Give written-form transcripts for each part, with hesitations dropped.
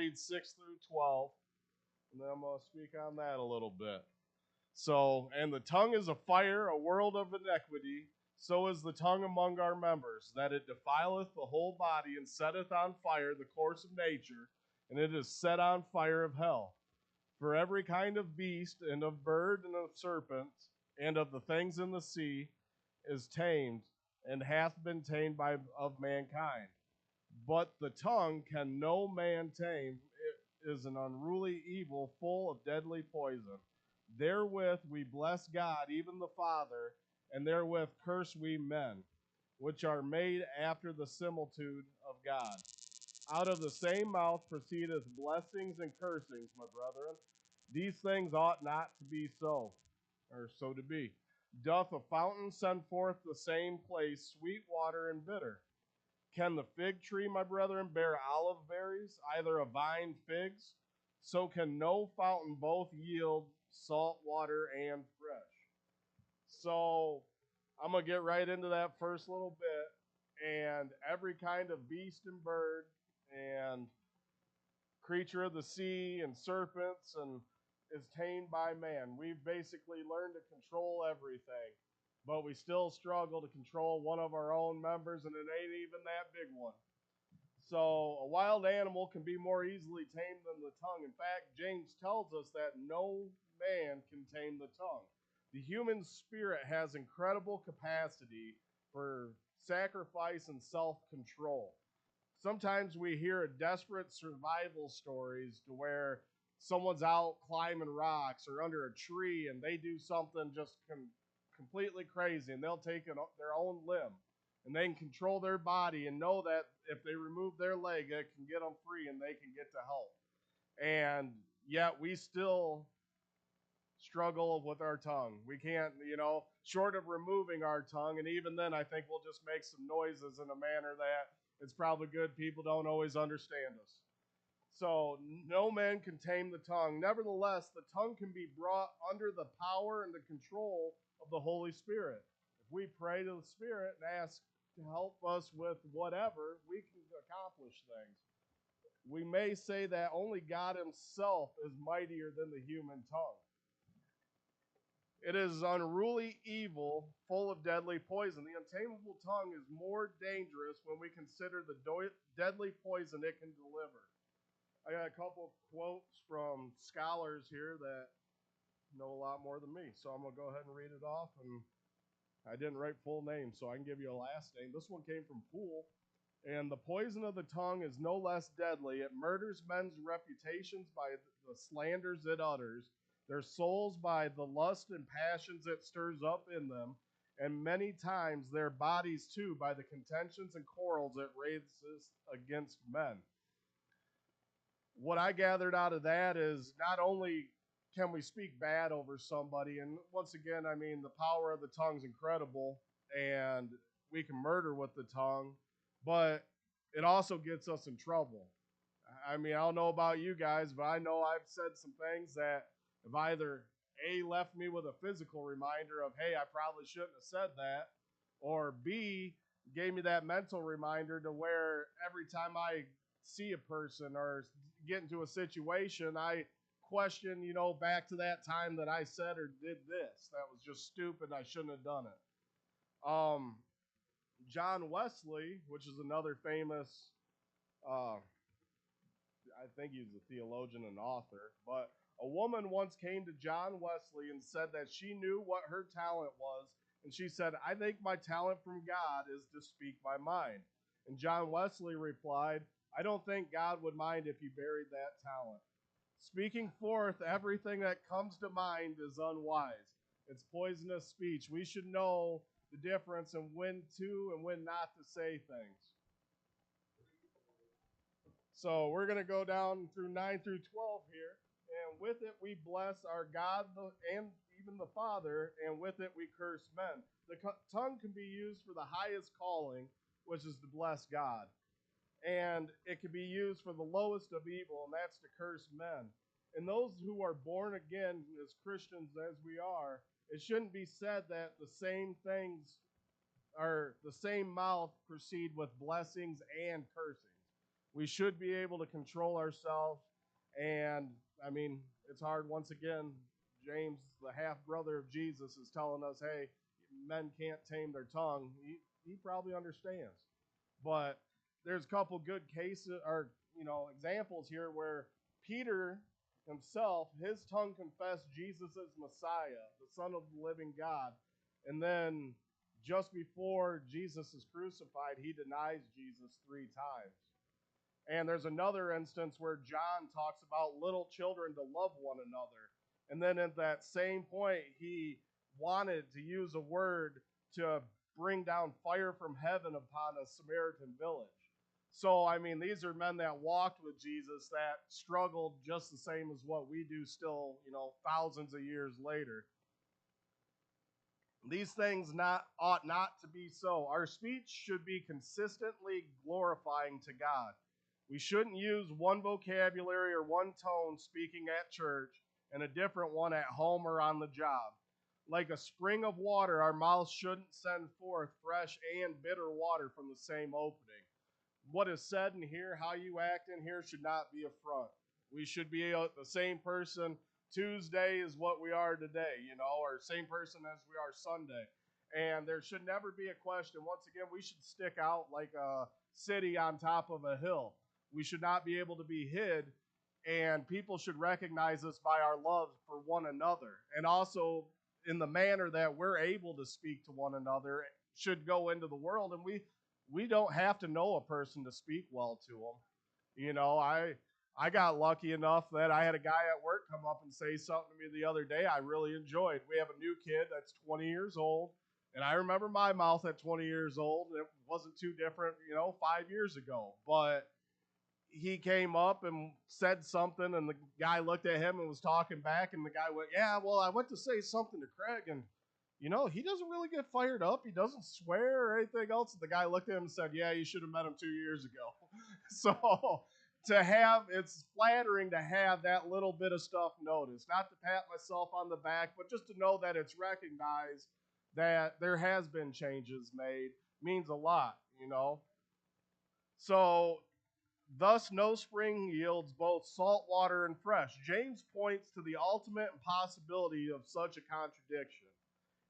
read 6 through 12, and then I'm going to speak on that a little bit. So, and the tongue is a fire, a world of iniquity. So is the tongue among our members, that it defileth the whole body, and setteth on fire the course of nature, and it is set on fire of hell. For every kind of beast, and of bird, and of serpent, and of the things in the sea, is tamed, and hath been tamed of mankind. But the tongue can no man tame. It is an unruly evil, full of deadly poison. Therewith we bless God, even the Father, and therewith curse we men, which are made after the similitude of God. Out of the same mouth proceedeth blessings and cursings, my brethren. These things ought not to be so, or so to be. Doth a fountain send forth the same place sweet water and bitter? Can the fig tree, my brethren, bear olive berries, either a vine figs? So can no fountain both yield salt water and fresh. So I'm going to get right into that first little bit. And every kind of beast and bird and creature of the sea and serpents and is tamed by man. We've basically learned to control everything, but we still struggle to control one of our own members, and it ain't even that big one. So a wild animal can be more easily tamed than the tongue. In fact, James tells us that no man can tame the tongue. The human spirit has incredible capacity for sacrifice and self-control. Sometimes we hear desperate survival stories to where someone's out climbing rocks or under a tree and they do something just completely crazy, and they'll take their own limb and they can control their body and know that if they remove their leg, it can get them free and they can get to help. And yet we still struggle with our tongue. We can't, short of removing our tongue, and even then I think we'll just make some noises in a manner that it's probably good people don't always understand us. So no man can tame the tongue. Nevertheless, the tongue can be brought under the power and the control of the Holy Spirit. If we pray to the Spirit and ask to help us with whatever, we can accomplish things. We may say that only God himself is mightier than the human tongue. It is unruly evil, full of deadly poison. The untamable tongue is more dangerous when we consider the deadly poison it can deliver. I got a couple of quotes from scholars here that know a lot more than me, so I'm going to go ahead and read it off. And I didn't write full names, so I can give you a last name. This one came from Poole. And the poison of the tongue is no less deadly. It murders men's reputations by the slanders it utters, their souls by the lust and passions it stirs up in them, and many times their bodies too by the contentions and quarrels it raises against men. What I gathered out of that is not only can we speak bad over somebody, and once again, I mean, the power of the tongue is incredible, and we can murder with the tongue, but it also gets us in trouble. I mean, I don't know about you guys, but I know I've said some things that have either A, left me with a physical reminder of, hey, I probably shouldn't have said that, or B, gave me that mental reminder to where every time I see a person or get into a situation, I question, back to that time that I said or did this. That was just stupid. I shouldn't have done it. John Wesley, which is another famous, I think he's a theologian and author, but a woman once came to John Wesley and said that she knew what her talent was, and she said, I think my talent from God is to speak my mind. And John Wesley replied, I don't think God would mind if you buried that talent. Speaking forth everything that comes to mind is unwise. It's poisonous speech. We should know the difference in when to and when not to say things. So we're going to go down through 9 through 12 here. And with it we bless our God and even the Father, and with it we curse men. The tongue can be used for the highest calling, which is to bless God. And it can be used for the lowest of evil, and that's to curse men. And those who are born again, as Christians as we are, it shouldn't be said that the same things or the same mouth proceed with blessings and cursings. We should be able to control ourselves. And, I mean, it's hard. Once again, James, the half brother of Jesus, is telling us, hey, men can't tame their tongue. He probably understands. But there's a couple good cases or examples here where Peter himself, his tongue confessed Jesus as Messiah, the Son of the living God. And then just before Jesus is crucified, he denies Jesus 3 times. And there's another instance where John talks about little children to love one another. And then at that same point, he wanted to use a word to bring down fire from heaven upon a Samaritan village. So, I mean, these are men that walked with Jesus that struggled just the same as what we do still, thousands of years later. These things ought not to be so. Our speech should be consistently glorifying to God. We shouldn't use one vocabulary or one tone speaking at church and a different one at home or on the job. Like a spring of water, our mouths shouldn't send forth fresh and bitter water from the same opening. What is said in here, how you act in here, should not be a front. We should be the same person Tuesday is what we are today, or same person as we are Sunday. And there should never be a question. Once again, we should stick out like a city on top of a hill. We should not be able to be hid, and people should recognize us by our love for one another. And also, in the manner that we're able to speak to one another, should go into the world. And we don't have to know a person to speak well to them. I got lucky enough that I had a guy at work come up and say something to me the other day I really enjoyed. We have a new kid that's 20 years old, and I remember my mouth at 20 years old. It wasn't too different, 5 years ago. But he came up and said something, and the guy looked at him and was talking back, and the guy went, yeah, well, I went to say something to Craig, and, he doesn't really get fired up. He doesn't swear or anything else. And the guy looked at him and said, yeah, you should have met him 2 years ago. So it's flattering to have that little bit of stuff noticed. Not to pat myself on the back, but just to know that it's recognized that there has been changes made means a lot, So, thus no spring yields both salt water and fresh. James points to the ultimate impossibility of such a contradiction.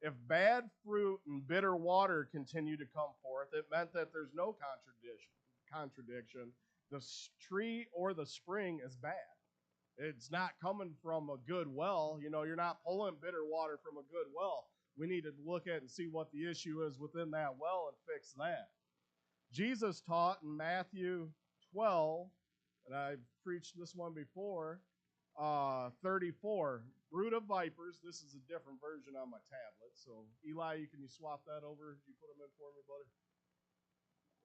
If bad fruit and bitter water continue to come forth, it meant that there's no contradiction. The tree or the spring is bad. It's not coming from a good well. You're not pulling bitter water from a good well. We need to look at and see what the issue is within that well and fix that. Jesus taught in Matthew 12, and I've preached this one before, 34, brood of vipers. This is a different version on my tablet. So, Eli, can you swap that over? Did you put them in for me, buddy?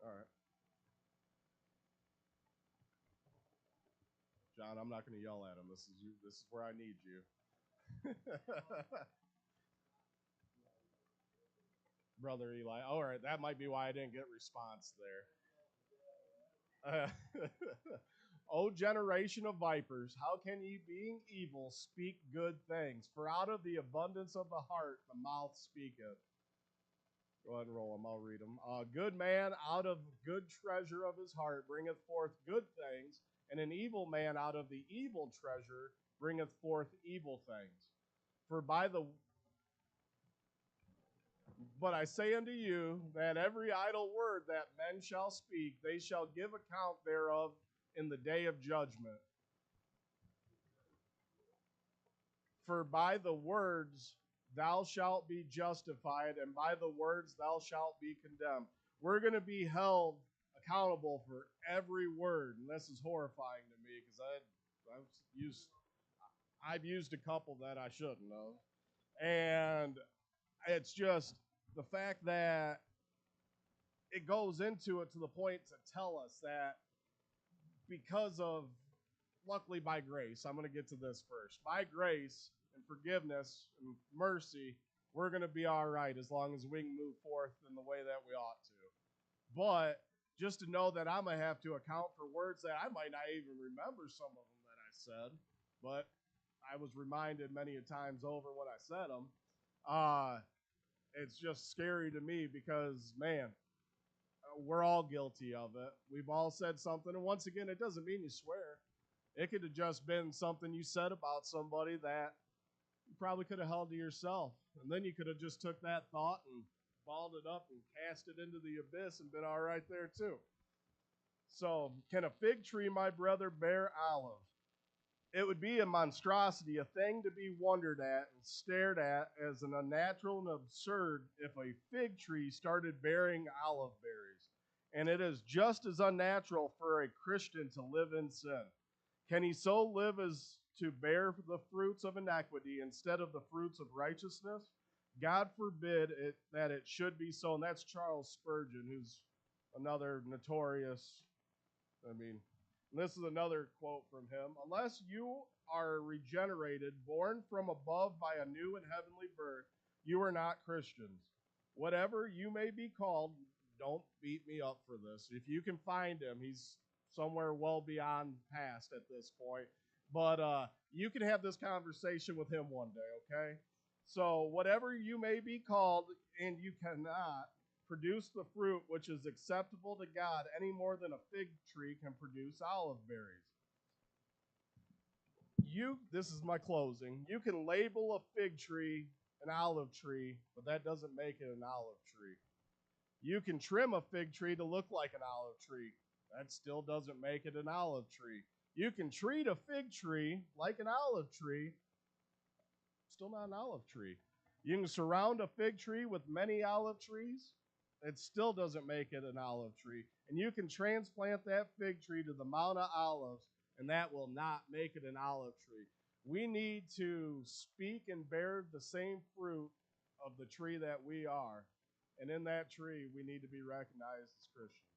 All right. John, I'm not going to yell at him. This is where I need you. Brother Eli. All right, that might be why I didn't get response there. O generation of vipers, how can ye, being evil, speak good things? For out of the abundance of the heart the mouth speaketh. Go ahead and roll them. I'll read them. Good man out of good treasure of his heart bringeth forth good things, and an evil man out of the evil treasure bringeth forth evil things. But I say unto you that every idle word that men shall speak, they shall give account thereof in the day of judgment. For by the words thou shalt be justified, and by the words thou shalt be condemned. We're going to be held accountable for every word, and this is horrifying to me because I've used a couple that I shouldn't have, and it's just the fact that it goes into it to the point to tell us that because of, luckily by grace, I'm going to get to this first. By grace and forgiveness and mercy, we're going to be all right as long as we can move forth in the way that we ought to. But just to know that I'm going to have to account for words that I might not even remember some of them that I said, but I was reminded many a times over when I said them. It's just scary to me because, man, we're all guilty of it. We've all said something. And once again, it doesn't mean you swear. It could have just been something you said about somebody that you probably could have held to yourself. And then you could have just took that thought and balled it up and cast it into the abyss and been all right there too. So, can a fig tree, my brother, bear olive? It would be a monstrosity, a thing to be wondered at and stared at as an unnatural and absurd if a fig tree started bearing olive berries. And it is just as unnatural for a Christian to live in sin. Can he so live as to bear the fruits of iniquity instead of the fruits of righteousness? God forbid that it should be so. And that's Charles Spurgeon, who's another notorious, this is another quote from him. Unless you are regenerated, born from above by a new and heavenly birth, you are not Christians. Whatever you may be called, don't beat me up for this. If you can find him, he's somewhere well beyond past at this point. But you can have this conversation with him one day, okay? So whatever you may be called, and you cannot produce the fruit which is acceptable to God any more than a fig tree can produce olive berries. This is my closing. You can label a fig tree an olive tree, but that doesn't make it an olive tree. You can trim a fig tree to look like an olive tree. That still doesn't make it an olive tree. You can treat a fig tree like an olive tree, still not an olive tree. You can surround a fig tree with many olive trees. It still doesn't make it an olive tree. And you can transplant that fig tree to the Mount of Olives, and that will not make it an olive tree. We need to speak and bear the same fruit of the tree that we are. And in that tree, we need to be recognized as Christians.